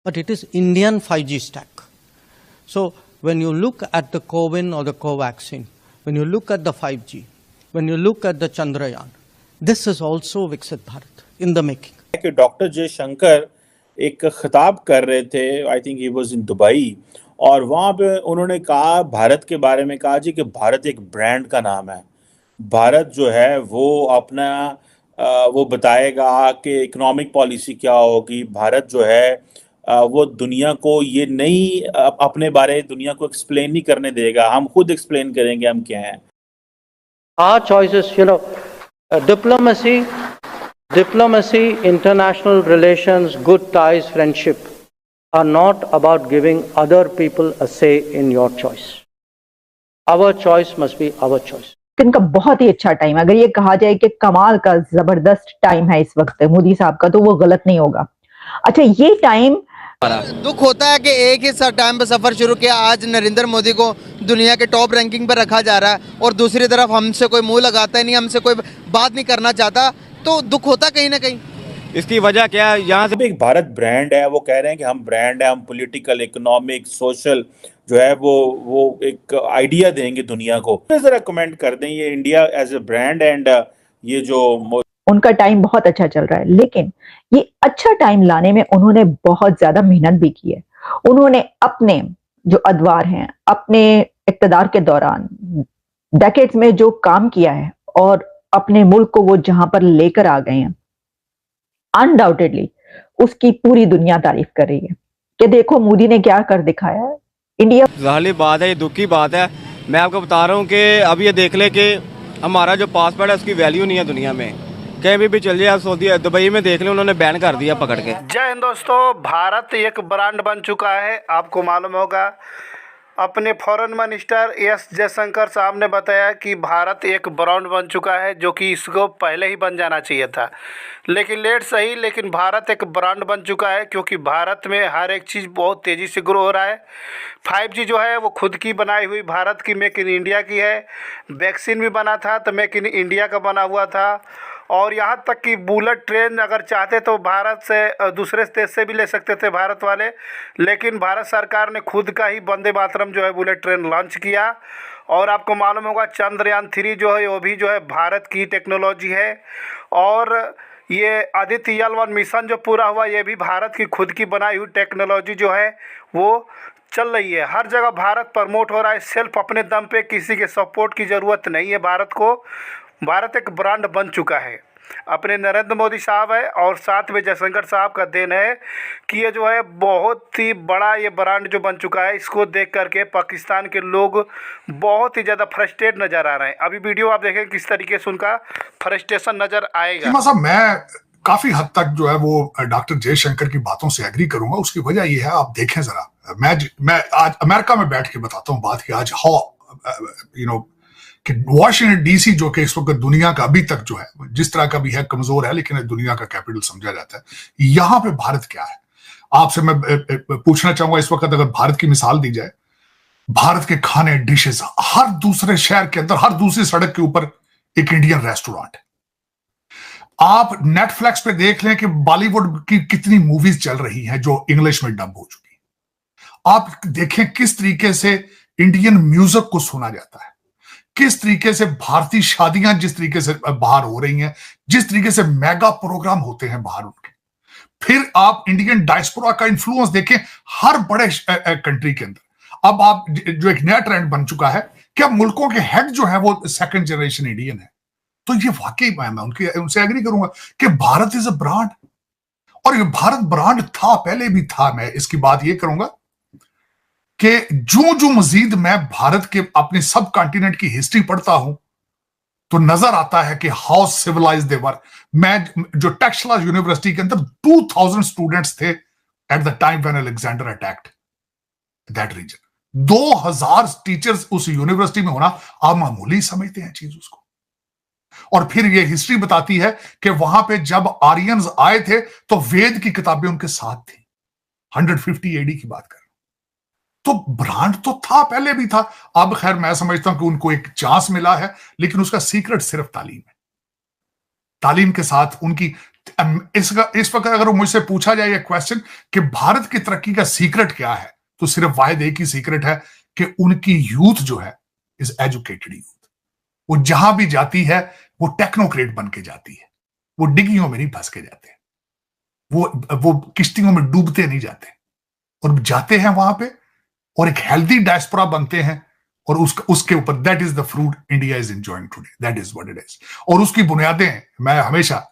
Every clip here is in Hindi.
but it is Indian 5G stack. So when you look at the CoWIN or the Covaxin, when you look at the 5G, when you look at the Chandrayaan, this is also Viksit Bharat in the making. कि डॉक्टर जयशंकर एक खिताब कर रहे थे, I think he was in Dubai, और वहाँ पे उन्होंने कहा, भारत के बारे में कहा जी कि भारत एक ब्रांड का नाम है। भारत जो है वो अपना वो बताएगा कि इकोनॉमिक पॉलिसी क्या होगी। भारत जो है वो दुनिया को ये नहीं अपने बारे दुनिया को एक्सप्लेन नहीं करने देगा, हम खुद एक्सप्लेन करेंगे हम क्या हैं। Our choices, diplomacy, international relations, good ties, friendship are not about giving other people a say in your choice. Our choice must be our choice. इनका बहुत ही अच्छा टाइम, अगर ये कहा जाए कि कमाल का जबरदस्त टाइम है इस वक्त मोदी साहब का, तो वो गलत नहीं होगा। अच्छा, ये टाइम दुख होता है कि एक ही टाइम पर सफर शुरू किया, आज नरेंद्र मोदी को दुनिया के टॉप रैंकिंग पर रखा जा रहा है और दूसरी तरफ हमसे कोई मुंह लगाता ही नहीं, हमसे कोई बात नहीं करना चाहता, तो दुख होता कहीं ना कहीं। इसकी वजह क्या है? यहाँ से एक भारत ब्रांड है, वो कह रहे हैं कि हम ब्रांड है, हम पॉलिटिकल, इकोनॉमिक, सोशल जो है वो एक आइडिया देंगे दुनिया को। जरा कमेंट कर दें ये India as a brand and ये जो उनका टाइम बहुत अच्छा चल रहा है, लेकिन ये अच्छा टाइम लाने में उन्होंने बहुत ज्यादा मेहनत भी की है। उन्होंने अपने जो अदवार हैं, अपने इक़्तिदार के दौरान डेकेड्स में जो काम किया है और अपने मुल्क को वो जहां पर लेकर आ गए हैं, अनडाउटेडली उसकी पूरी दुनिया तारीफ कर रही है कि देखो मोदी ने क्या कर दिखाया है। इंडिया ज़ाहिर बात है, ये दुख की बात है। मैं आपको बता रहा हूँ कि अब ये देख ले कि हमारा जो पासपोर्ट है उसकी वैल्यू नहीं है दुनिया में, कहीं भी चल जाए। सऊदी दुबई में देख ले, उन्होंने बैन कर दिया पकड़ के। जय हिंद दोस्तों, भारत एक ब्रांड बन चुका है। आपको मालूम होगा, अपने फॉरेन मिनिस्टर एस जयशंकर साहब ने बताया कि भारत एक ब्रांड बन चुका है, जो कि इसको पहले ही बन जाना चाहिए था, लेकिन लेट सही, लेकिन भारत एक ब्रांड बन चुका है, क्योंकि भारत में हर एक चीज़ बहुत तेज़ी से ग्रो हो रहा है। 5G जो है वो खुद की बनाई हुई भारत की, मेक इन इंडिया की है। वैक्सीन भी बना था तो मेक इन इंडिया का बना हुआ था, और यहाँ तक कि बुलेट ट्रेन अगर चाहते तो भारत से दूसरे देश से भी ले सकते थे भारत वाले, लेकिन भारत सरकार ने खुद का ही वंदे मातरम जो है बुलेट ट्रेन लॉन्च किया। और आपको मालूम होगा चंद्रयान 3 जो है वो भी जो है भारत की टेक्नोलॉजी है, और ये आदित्य L1 मिशन जो पूरा हुआ ये भी भारत की खुद की बनाई हुई टेक्नोलॉजी जो है वो चल रही है। हर जगह भारत प्रमोट हो रहा है, सेल्फ अपने दम पे, किसी के सपोर्ट की ज़रूरत नहीं है भारत को। भारत एक ब्रांड बन चुका है, अपने नरेंद्र मोदी साहब है और साथ में जयशंकर साहब का देन है कि ये जो है बहुत ही बड़ा ये ब्रांड जो बन चुका है। इसको देख करके पाकिस्तान के लोग बहुत ही ज़्यादा फ्रस्ट्रेट नज़र आ रहे हैं। अभी वीडियो आप देखें किस तरीके से उनका फ्रस्ट्रेशन नज़र आएगा। साहब, मैं काफ़ी हद तक जो है वो डॉक्टर जयशंकर की बातों से एग्री करूंगा। उसकी वजह ये है, आप देखें ज़रा, मैं आज अमेरिका में बैठ के बताता हूँ बात कि आज कि वॉशिंगटन डीसी जो कि इस वक्त दुनिया का अभी तक जो है जिस तरह का भी है कमजोर है, लेकिन दुनिया का कैपिटल समझा जाता है। यहां पे भारत क्या है, आपसे मैं पूछना चाहूंगा इस वक्त, अगर भारत की मिसाल दी जाए, भारत के खाने डिशेस हर दूसरे शहर के अंदर, हर दूसरी सड़क के ऊपर एक इंडियन रेस्टोरेंट है। आप नेटफ्लिक्स पे देख लें कि बॉलीवुड की कितनी मूवीज चल रही हैं जो इंग्लिश में डब हो चुकी। आप देखें किस तरीके से इंडियन म्यूजिक को सुना जाता है, किस तरीके से भारतीय शादियां जिस तरीके से बाहर हो रही हैं, जिस तरीके से मेगा प्रोग्राम होते हैं बाहर उनके। फिर आप इंडियन डायस्पोरा का इन्फ्लुएंस देखें हर बड़े कंट्री के अंदर। अब आप जो एक नया ट्रेंड बन चुका है कि अब मुल्कों के हेड जो है वो सेकंड जनरेशन इंडियन है। तो ये वाकई मैं उनसे एग्री करूंगा कि भारत इज अ ब्रांड, और ये भारत ब्रांड था, पहले भी था। मैं इसकी बात ये करूंगा कि जो मजीद मैं भारत के अपने सब कॉन्टिनेंट की हिस्ट्री पढ़ता हूं तो नजर आता है कि हाउ सिविलाइज दे वर। मैं जो टेक्सला यूनिवर्सिटी के अंदर 2000 स्टूडेंट्स थे at the time when Alexander attacked that region. 2000 teachers उस यूनिवर्सिटी में होना आप मामूली समझते हैं चीज उसको। और फिर ये हिस्ट्री बताती है कि वहां पे जब आर्यंस आए थे तो वेद की किताबें उनके साथ थी। 150 AD की बात कर, तो ब्रांड तो था, पहले भी था। अब खैर मैं समझता हूं कि उनको एक चांस मिला है, लेकिन उसका सीक्रेट सिर्फ तालीम है। तालीम के साथ उनकी इस वक्त अगर मुझसे पूछा जाए ये क्वेश्चन कि भारत की तरक्की का सीक्रेट क्या है, तो सिर्फ वाहिद एक ही सीक्रेट है कि उनकी यूथ जो है इज एजुकेटेड यूथ। वो जहां भी जाती है वो टेक्नोक्रेट बन के जाती है, वो डिग्गियों में नहीं फंस के जाते, वो किश्तियों में डूबते नहीं जाते, और जाते हैं वहां पे और एक हेल्दी डायस्पोरा बनते हैं, और उसके ऊपर that is the fruit India is enjoying today, that is what it is. और उसकी बुनियादें, मैं हमेशा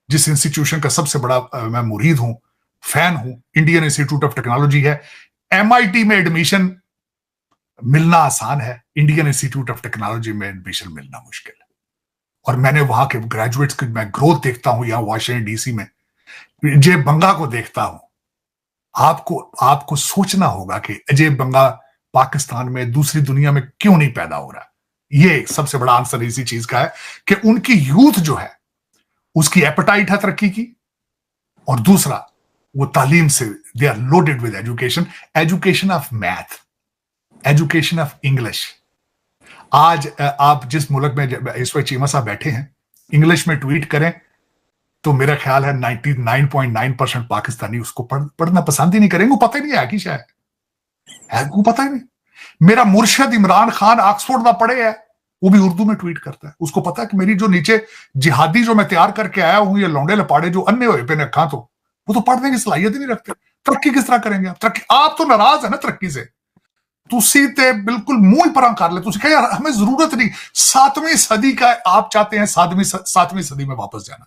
जिस इंस्टीट्यूशन का सबसे बड़ा मैं मुरीद हूं, फैन हूं, इंडियन इंस्टीट्यूट ऑफ टेक्नोलॉजी है। MIT में एडमिशन मिलना आसान है, इंडियन इंस्टीट्यूट ऑफ टेक्नोलॉजी में एडमिशन मिलना मुश्किल है। और मैंने वहां के ग्रेजुएट्स की मैं ग्रोथ देखता हूं, यहां वॉशिंगटन DC में अजय बंगा को देखता हूं। आपको सोचना होगा कि अजय बंगा पाकिस्तान में, दूसरी दुनिया में क्यों नहीं पैदा हो रहा। ये सबसे बड़ा आंसर इसी चीज का है कि उनकी यूथ जो है उसकी एपेटाइट है तरक्की की, और दूसरा वो तालीम से they are loaded with education of math, education of English. आज आप जिस मुल्क में इस वक्त चीमा साहब बैठे हैं, इंग्लिश में ट्वीट करें तो मेरा ख्याल है 99.9% पाकिस्तानी उसको पढ़ना पसंद ही नहीं करेंगे, पता ही नहीं है कि शायद है, को पता ही नहीं। मेरा मुर्शद इमरान खान ऑक्सफोर्ड का पढ़े है, वो भी उर्दू में ट्वीट करता है। उसको पता है कि मेरी जो नीचे जिहादी जो मैं तैयार करके आया हूं, ये लौंडे लपाड़े जो अन्य हुए पे अखा, तो वो तो पढ़ने की सलाहियत ही नहीं रखते। तरक्की किस तरह करेंगे आप? तरक्की, आप तो नाराज है ना तरक्की से, तुसी ते बिल्कुल मुंह ही परा कर ले, तुसी कहे यार हमें जरूरत नहीं। 7वीं सदी का आप चाहते हैं 7वीं सदी में वापस जाना,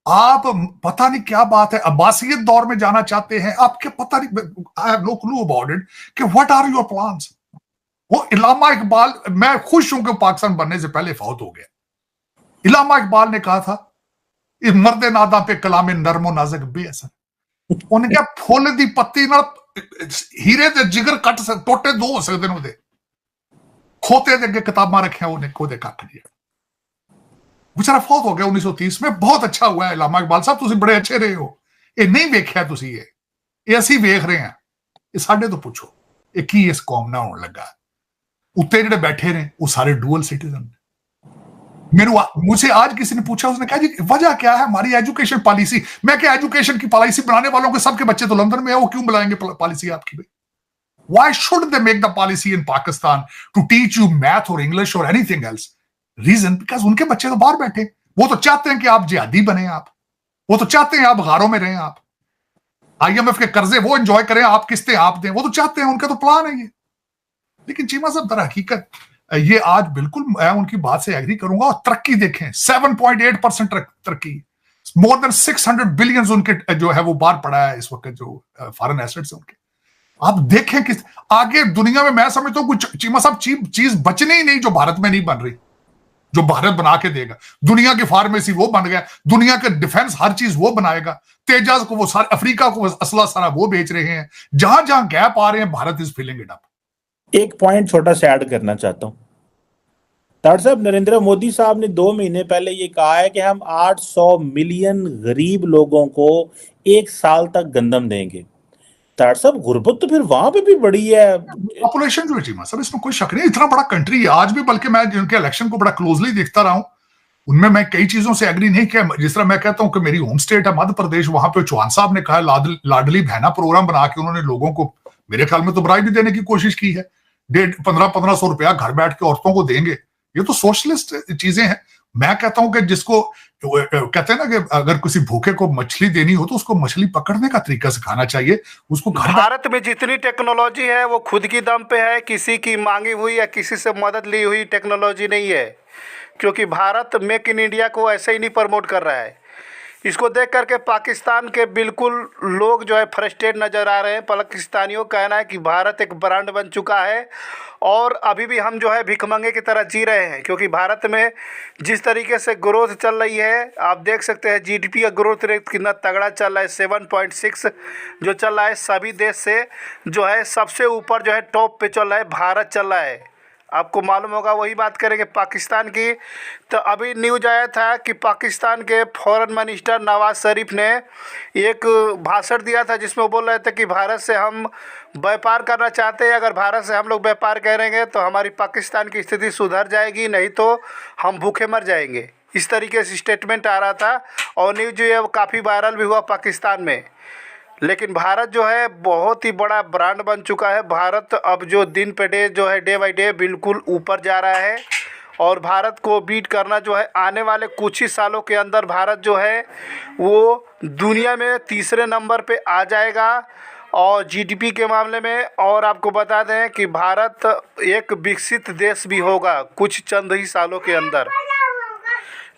आप पता नहीं क्या बात है, अब्बासियत दौर में जाना चाहते हैं, आपके पता नहीं, I have no clue about it कि व्हाट आर योर प्लान्स। वो इलामा इकबाल, मैं खुश हूं कि पाकिस्तान बनने से पहले फौत हो गया। इलामा इकबाल ने कहा था इस मर्दे नादा पे कलामे नरमो नाजक बेअसर, उन्हें क्या फुल दी पत्ती ना हीरे दे जिगर कट टोटे दो हो सकते ने, खोते दे अगे किताबां रखियां, उन्हें कोदे कख नहीं। बेचारा फौत हो गया 1930 में। बहुत अच्छा हुआ है इलामा इकबाल साहब, तुसी बड़े अच्छे रहे हो। ये नहीं वेख्या तुसी, ये असी वेख रहे हैं, ये साडे तो पूछो ये की इस कौम ना होने लगा। उत्ते जिहड़े बैठे ने वो सारे डुअल सिटीजन। मुझसे आज किसी ने पूछा, उसने कहा जी वजह क्या है हमारी एजुकेशन पॉलिसी। मैं क्या, एजुकेशन की पॉलिसी बनाने वालों के सबके बच्चे तो लंदन में है, वो क्यों बुलाएंगे पॉलिसी आपकी भाई? Why should they make the policy in Pakistan to teach you math or English or anything else? Reason because उनके बच्चे तो बाहर बैठे, वो तो चाहते हैं कि आप जिहादी बने, वो तो चाहते हैं आप गारों में रहें, आप IMF के कर्जे वो एंजॉय करें, आप किस्तें आप दें, वो तो चाहते हैं, उनका तो प्लान है ये। लेकिन चीमा साहब दर हकीकत ये आज बिल्कुल मैं उनकी बात से एग्री करूंगा। और तरक्की देखें, 7.8% तरक्की, मोर देन 600 बिलियन उनके जो है वो बाहर पड़ा है इस वक्त, जो फॉरेन एसेट्स है उनके। आप देखें किस आगे दुनिया में, मैं समझता हूं कुछ चीमा साहब चीज बचने ही नहीं जो भारत में नहीं बन रही, जो भारत बना के देगा। दुनिया की फार्मेसी वो बन गया, दुनिया के डिफेंस हर चीज वो बनाएगा, तेजाज को वो सारे, अफ्रीका को असला सारा वो बेच रहे हैं। जहां जहां गैप आ रहे हैं Bharat is filling it up. एक पॉइंट छोटा सा ऐड करना चाहता हूं। तार साहब, नरेंद्र मोदी साहब ने 2 महीने पहले ये कहा है कि हम 800 मिलियन गरीब लोगों को 1 साल तक गंदम देंगे। तार साहब, गुर्बत तो फिर वहां पे भी बढ़ी है, पॉपुलेशन जो है चीमा साहब, इसमें कोई शक नहीं, इतना बड़ा कंट्री है आज भी। बल्कि मैं जिनके इलेक्शन को बड़ा क्लोजली देखता रहा हूं, उनमें मैं कई चीजों से एग्री नहीं किया। जिस तरह मैं कहता हूं कि मेरी होम स्टेट है मध्य प्रदेश, वहां पे चौहान साहब ने कहा लाडली बहना प्रोग्राम बना के उन्होंने लोगों को मेरे ख्याल में तो ब्राइब भी देने की कोशिश की है। 1500 रुपया घर बैठ के औरतों को देंगे, ये तो सोशलिस्ट चीजें हैं। मैं कहता हूं कि जिसको कहते हैं ना कि अगर किसी भूखे को मछली देनी हो तो उसको मछली पकड़ने का तरीका सिखाना चाहिए उसको। भारत में जितनी टेक्नोलॉजी है वो खुद की दम पे है, किसी की मांगी हुई या किसी से मदद ली हुई टेक्नोलॉजी नहीं है, क्योंकि भारत मेक इन इंडिया को ऐसे ही नहीं प्रमोट कर रहा है। इसको देख करके पाकिस्तान के बिल्कुल लोग जो है फ्रस्ट्रेट नज़र आ रहे हैं। पाकिस्तानियों का कहना है कि भारत एक ब्रांड बन चुका है और अभी भी हम जो है भिखमंगे की तरह जी रहे हैं, क्योंकि भारत में जिस तरीके से ग्रोथ चल रही है आप देख सकते हैं। GDP का ग्रोथ रेट कितना तगड़ा चल रहा है, 7.6 जो चल रहा है, सभी देश से जो है सबसे ऊपर जो है टॉप पे चल रहा है भारत चल रहा है। आपको मालूम होगा, वही बात करेंगे पाकिस्तान की, तो अभी न्यूज आया था कि पाकिस्तान के फॉरेन मिनिस्टर नवाज शरीफ ने एक भाषण दिया था जिसमें वो बोल रहे थे कि भारत से हम व्यापार करना चाहते हैं, अगर भारत से हम लोग व्यापार करेंगे तो हमारी पाकिस्तान की स्थिति सुधर जाएगी, नहीं तो हम भूखे मर जाएंगे। इस तरीके से स्टेटमेंट आ रहा था और न्यूज़ जो है वो काफ़ी वायरल भी हुआ पाकिस्तान में। लेकिन भारत जो है बहुत ही बड़ा ब्रांड बन चुका है। भारत अब जो दिन पे डे जो है डे बाई डे बिल्कुल ऊपर जा रहा है और भारत को बीट करना जो है आने वाले कुछ ही सालों के अंदर भारत जो है वो दुनिया में तीसरे नंबर पे आ जाएगा और जीडीपी के मामले में। और आपको बता दें कि भारत एक विकसित देश भी होगा कुछ चंद ही सालों के अंदर।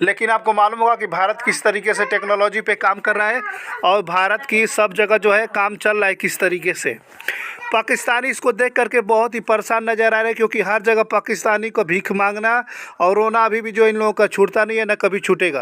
लेकिन आपको मालूम होगा कि भारत किस तरीके से टेक्नोलॉजी पे काम कर रहा है और भारत की सब जगह जो है काम चल रहा है किस तरीके से। पाकिस्तानी इसको देख करके बहुत ही परेशान नज़र आ रहे हैं क्योंकि हर जगह पाकिस्तानी को भीख मांगना और रोना अभी भी जो इन लोगों का छूटता नहीं है, ना कभी छूटेगा।